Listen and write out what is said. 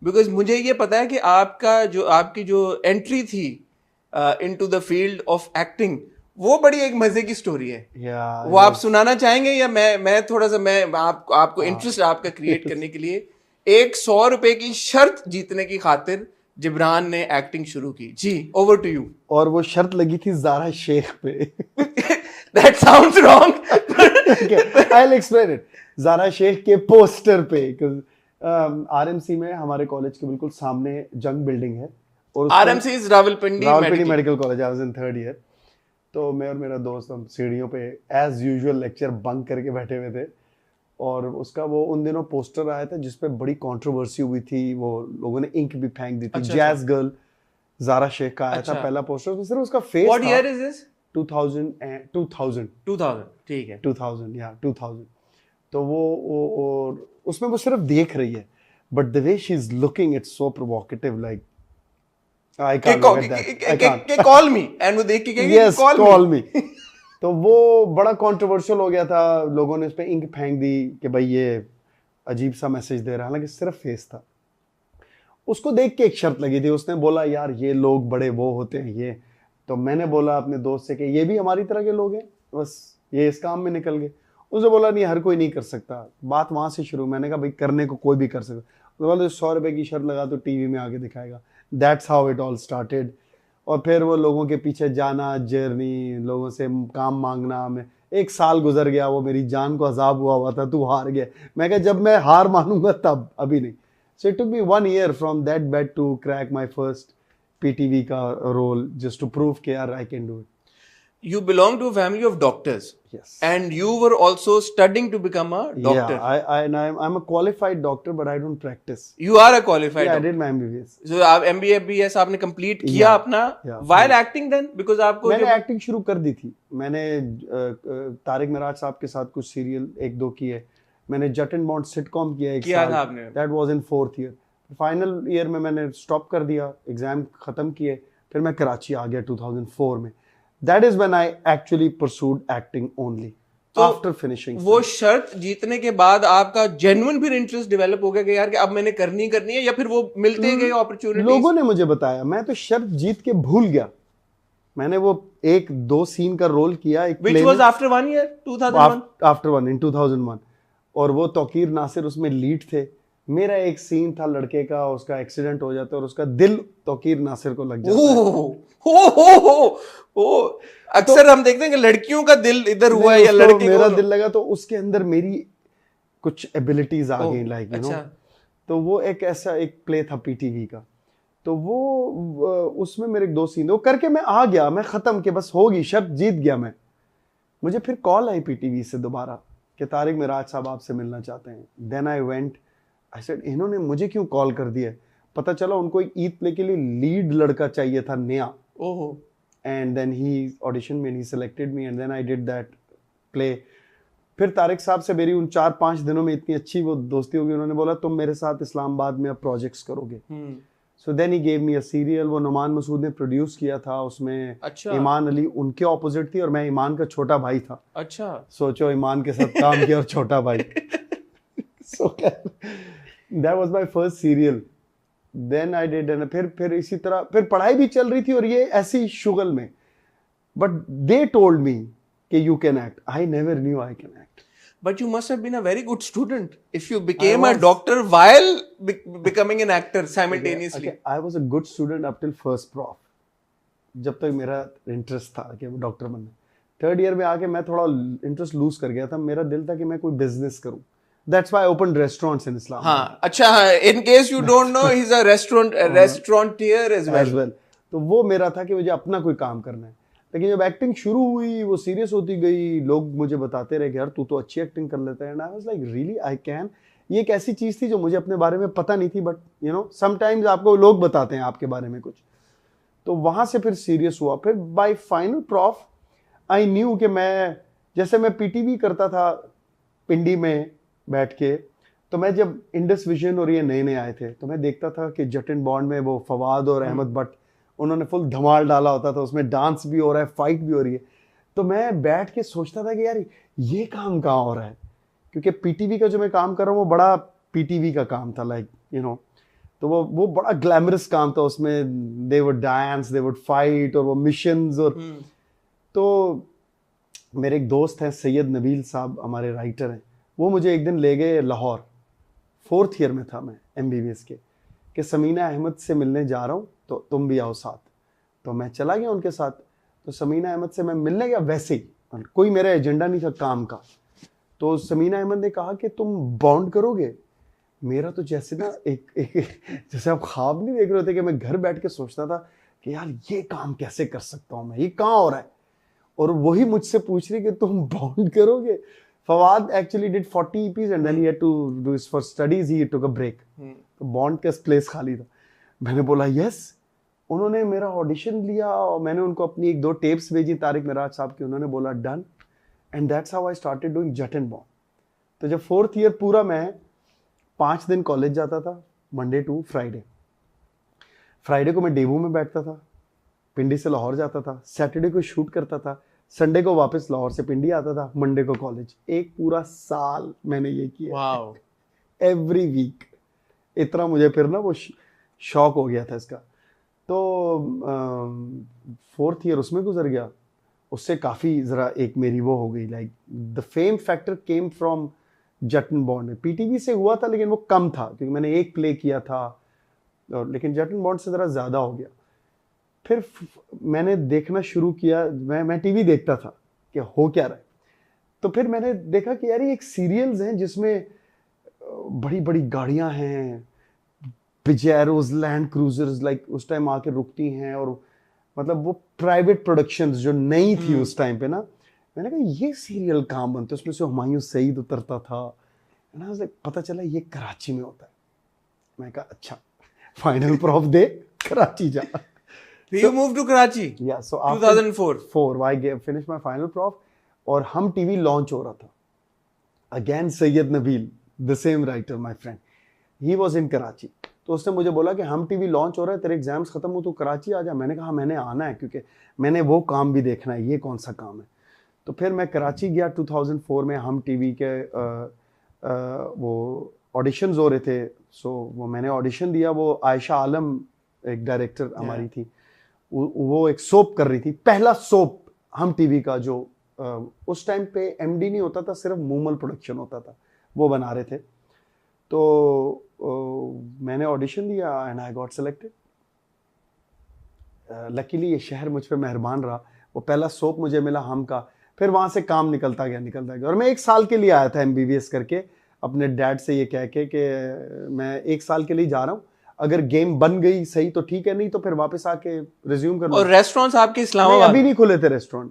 Because मुझे ये पता है कि आपकी जो एंट्री थी into the field of acting, वो बड़ी एक मजे की स्टोरी है। वो आप सुनाना चाहेंगे या मैं थोड़ा सा मैं आपको इंटरेस्ट आपका क्रिएट करने के लिए 100 रुपए की शर्त जीतने की खातिर जिब्रान ने एक्टिंग शुरू की। जी, ओवर टू यू। और वो शर्त लगी थी ज़ारा शेख पे। That sounds wrong. I will explain it. Zara Sheikh के पोस्टर पे, आरएमसी में हमारे कॉलेज के बिल्कुल सामने जंग बिल्डिंग है, और RMC is Rawalpindi medical college. I was in 3rd year. तो मैं और मेरा दोस्त हम सीढ़ियों पे एज यूजुअल लेक्चर बंक करके बैठे हुए थे, और उसका वो उन दिनों पोस्टर आया था जिसपे बड़ी कंट्रोवर्सी हुई थी, वो लोगों ने इंक भी फेंक दी थी। जैज गर्ल ज़ारा शेख का आया था पहला पोस्टर, तो सिर्फ उसका फेस था। What year is this? 2000। ठीक है, 2000 या 2000। तो वो और उसमें वो सिर्फ देख रही है, but the way she is looking, it's so provocative, like I can't look at that, I can't call me, and वो देख के कहेंगे यस कॉल मी। तो वो बड़ा कंट्रोवर्शियल हो गया था, लोगों ने उस पे इंक फेंक दी कि भाई ये अजीब सा मैसेज दे रहा है, हालांकि सिर्फ फेस था। उसको देख के एक शर्त लगी थी, उसने बोला यार ये लोग बड़े वो होते हैं ये, तो मैंने बोला अपने दोस्त से कि ये भी हमारी तरह के लोग हैं, बस ये इस काम में निकल गए। उसने बोला नहीं, हर कोई नहीं कर सकता। बात वहां से शुरू। मैंने कहा भाई करने को कोई भी कर सकता। उसने बोला 100 रुपए की शर्त लगा तो टीवी में आके दिखाएगा। That's how it all started. और फिर वो लोगों के पीछे जाना, जर्नी, लोगों से काम मांगना। मैं 1 साल गुजर गया, वो मेरी जान को अजाब हुआ था, तू हार गया। मैं कहा जब मैं हार मानूंगा तब, अभी नहीं। So it took me 1 year from that bed to crack my first PTV का role, just to prove कि यार I can do it. You belong to a family of doctors. Yes. And you were also studying to become a doctor. Yeah, I'm a qualified doctor, but I don't practice. You are a qualified Yeah, doctor. I did my MBBS. So आप MBA BS आपने complete किया अपना while acting then, because आपको मैंने acting शुरू कर दी थी। मैंने तारिक मिराज साहब के साथ कुछ सीरियल 1-2 किए। मैंने जट एंड बॉन्ड सिटकॉम किया 1 साल। था आपने? That was in 4th year. Final year में मैंने स्टॉप कर दिया, एग्जाम खत्म किए, फिर मैं कराची आ गया 2004 में। That is when I actually pursued acting only after finishing. वो शर्त जीतने के बाद आपका जेन्युइन फिर इंटरेस्ट डेवलप हो गया कि यार कि अब मैंने करनी है, या फिर वो मिलते गए अपॉर्चुनिटीज? लोगों ने मुझे बताया, मैं तो शर्त जीत के भूल गया। मैंने वो 1-2 सीन का रोल किया एक Which was after 1 year? 2001? After 1 in 2001। और वो तौकीर नासिर उसमें लीड थे। मेरा एक सीन था लड़के का, उसका एक्सीडेंट हो जाता है और उसका दिल तौकीर नासिर को लग जाता है। अक्सर हम देखते हैं कि लड़कियों का दिल इधर हुआ है या लड़के को मेरा दिल लगा, तो उसके अंदर मेरी कुछ एबिलिटीज आ गई, लाइक यू नो। तो वो एक ऐसा एक प्ले था पीटीवी का, तो वो उसमें मेरे 2 सीन वो करके मैं आ गया, मैं खत्म के बस होगी, शर्त जीत गया मैं। मुझे फिर कॉल आई पीटीवी से दोबारा कि तारिक मिराज साहब आपसे मिलना चाहते हैं। Then I went, I said इन्होंने मुझे क्यों कॉल कर दिया? पता चला उनको एक ईद प्ले के लिए लीड लड़का चाहिए था, नया। ओहो। एंड देन ही ऑडिशन में, he selected me and then I did that play. फिर तारिक साहब से मेरी उन 4-5 दिनों में इतनी अच्छी वो दोस्ती होगी, उन्होंने बोला तुम मेरे साथ इस्लामाबाद में अब प्रोजेक्ट्स करोगे। So then he gave me a serial, वो नुमान मसूद ने प्रोड्यूस किया था। उसमें ईमान अली उनके ऑपोजिट थी और मैं ईमान का छोटा भाई था। अच्छा, सोचो, ईमान के साथ काम किया और छोटा भाई। So that was my first serial. Then I did, and फिर इसी तरह फिर पढ़ाई भी चल रही थी और ये ऐसी शुगल में। बट दे टोल्ड मी कि you can act. I never knew I can act. But you must have been a very good student if you became a doctor while becoming an actor simultaneously. Okay, I was a good student up till first prof, जब तक मेरा interest था कि doctor बनना। 3rd year में आके मैं थोड़ा इंटरेस्ट लूज कर गया था। मेरा दिल था कि मैं कोई बिजनेस करूं। That's why I opened restaurants in Islam. हाँ, अच्छा, in case you don't know, he's a restaurateur as well. तो वो मेरा था कि मुझे अपना कोई काम करना है। लेकिन जब एक्टिंग शुरू हुई, वो सीरियस होती गई, लोग मुझे बताते रहे कि यार तू तो अच्छी एक्टिंग कर लेता है। And I was like really I can. ये एक ऐसी चीज़ थी जो मुझे अपने बारे में पता नहीं थी, बट यू नो समटाइम्स आपको लोग बताते हैं आपके बारे में कुछ। तो वहाँ से फिर सीरियस हुआ। फिर bye final prof I knew कि मैं, जैसे मैं पीटीवी करता था पिंडी में बैठ के, तो मैं जब इंडस विजन और ये नए नए आए थे तो मैं देखता था कि जट एंड बॉन्ड में वो फवाद और अहमद भट्ट, उन्होंने फुल धमाल डाला होता था, उसमें डांस भी हो रहा है, फाइट भी हो रही है। तो मैं बैठ के सोचता था कि यार ये काम कहाँ हो रहा है, क्योंकि पीटीवी का जो मैं काम कर रहा हूँ वो बड़ा पीटीवी का काम था, लाइक यू नो। तो वो बड़ा ग्लैमरस काम था उसमें, they would dance, they would fight, और वो मिशंस। और तो मेरे एक दोस्त हैं सैयद नबील साहब, हमारे राइटर हैं, वो मुझे एक दिन ले गए लाहौर, 4th ईयर में था मैं MBBS के, कि समीना अहमद से मिलने जा रहा हूँ तो तुम भी आओ साथ। तो मैं चला गया उनके साथ। तो समीना अहमद से मैं मिलने गया वैसे ही, कोई मेरा एजेंडा नहीं था काम का। तो समीना अहमद ने कहा कि तुम बॉन्ड करोगे। मेरा तो जैसे ना एक जैसे आप ख्वाब नहीं देख रहे होते कि मैं घर बैठ के सोचता था कि यार ये काम कैसे कर सकता हूँ मैं, ये कहाँ हो रहा है, और वही मुझसे पूछ रही कि तुम बॉन्ड करोगे। Fawad actually did 40 EPs and then he had to do it for studies, he took a break. तो बॉन्ड का प्लेस खाली था। मैंने बोला यस। उन्होंने मेरा ऑडिशन लिया और मैंने उनको अपनी 1-2 टेप्स भेजी तारिक मिराज साहब की, उन्होंने बोला done, and that's how I started doing Jutt and Bond. तो जब 4th ईयर पूरा, मैं 5 दिन कॉलेज जाता था, मंडे टू फ्राइडे। फ्राइडे को मैं डेबू में बैठता था, पिंडी से लाहौर जाता था, सैटरडे को शूट करता था, संडे को वापस लाहौर से पिंडी आता था, मंडे को कॉलेज। एक पूरा साल मैंने ये किया। वाओ। Every week. इतना मुझे फिर ना वो शौक हो गया था इसका। तो 4th ईयर उसमें गुजर गया। उससे काफ़ी ज़रा एक मेरी वो हो गई, like the fame factor came from Jutt and Bond. PTV से हुआ था लेकिन वो कम था क्योंकि मैंने एक प्ले किया था, और लेकिन जट एंड बॉन्ड से ज़रा ज़्यादा हो गया। फिर मैंने देखना शुरू किया, मैं टीवी देखता था कि हो क्या रहा है। तो फिर मैंने देखा कि यार ये एक सीरियल्स हैं जिसमें बड़ी बड़ी गाड़ियां हैं, पिजेरोज, लैंड क्रूजर्स, लाइक उस टाइम आके रुकती हैं, और मतलब वो प्राइवेट प्रोडक्शंस जो नई थी उस टाइम पे ना। मैंने कहा ये सीरियल कहाँ बनते, उसमें से हुमायूं सईद उतरता था ना, पता चला ये कराची में होता है। मैं कहा अच्छा, फाइनल प्रॉफ दे, कराची जा। You moved to Karachi? Yeah, so 2004. I finished my final prof, और हम टीवी लॉन्च हो रहा था। Again Syed Nabeel, the same writer, my friend, he was in Karachi। तो उसने मुझे बोला कि हम टीवी लॉन्च हो रहा है, तेरे एग्जाम्स खत्म हो, तो कराची आ जा। मैंने कहा मैंने आना है क्योंकि मैंने वो काम भी देखना है, ये कौन सा काम है। तो फिर मैं कराची गया 2004 में। हम टीवी के वो ऑडिशंस हो रहे थे, सो वो मैंने ऑडिशन दिया। वो आयशा आलम एक डायरेक्टर हमारी थी, वो एक सोप कर रही थी, पहला सोप हम टीवी का, जो उस टाइम पे MD नहीं होता था, सिर्फ मूमल प्रोडक्शन होता था, वो बना रहे थे। तो मैंने ऑडिशन दिया and I got selected. Luckily ये शहर मुझ पे मेहरबान रहा, वो पहला सोप मुझे मिला हम का। फिर वहाँ से काम निकलता गया, और मैं 1 साल के लिए आया था MBBS करके, अपने डैड से ये कह के कि मैं 1 साल के लिए जा रहा हूँ, अगर गेम बन गई सही तो ठीक है, नहीं तो फिर वापस आके रिज्यूम कर लूँ। और रेस्टोरेंट्स आपके इस्लामाबाद? अभी नहीं खुले थे रेस्टोरेंट।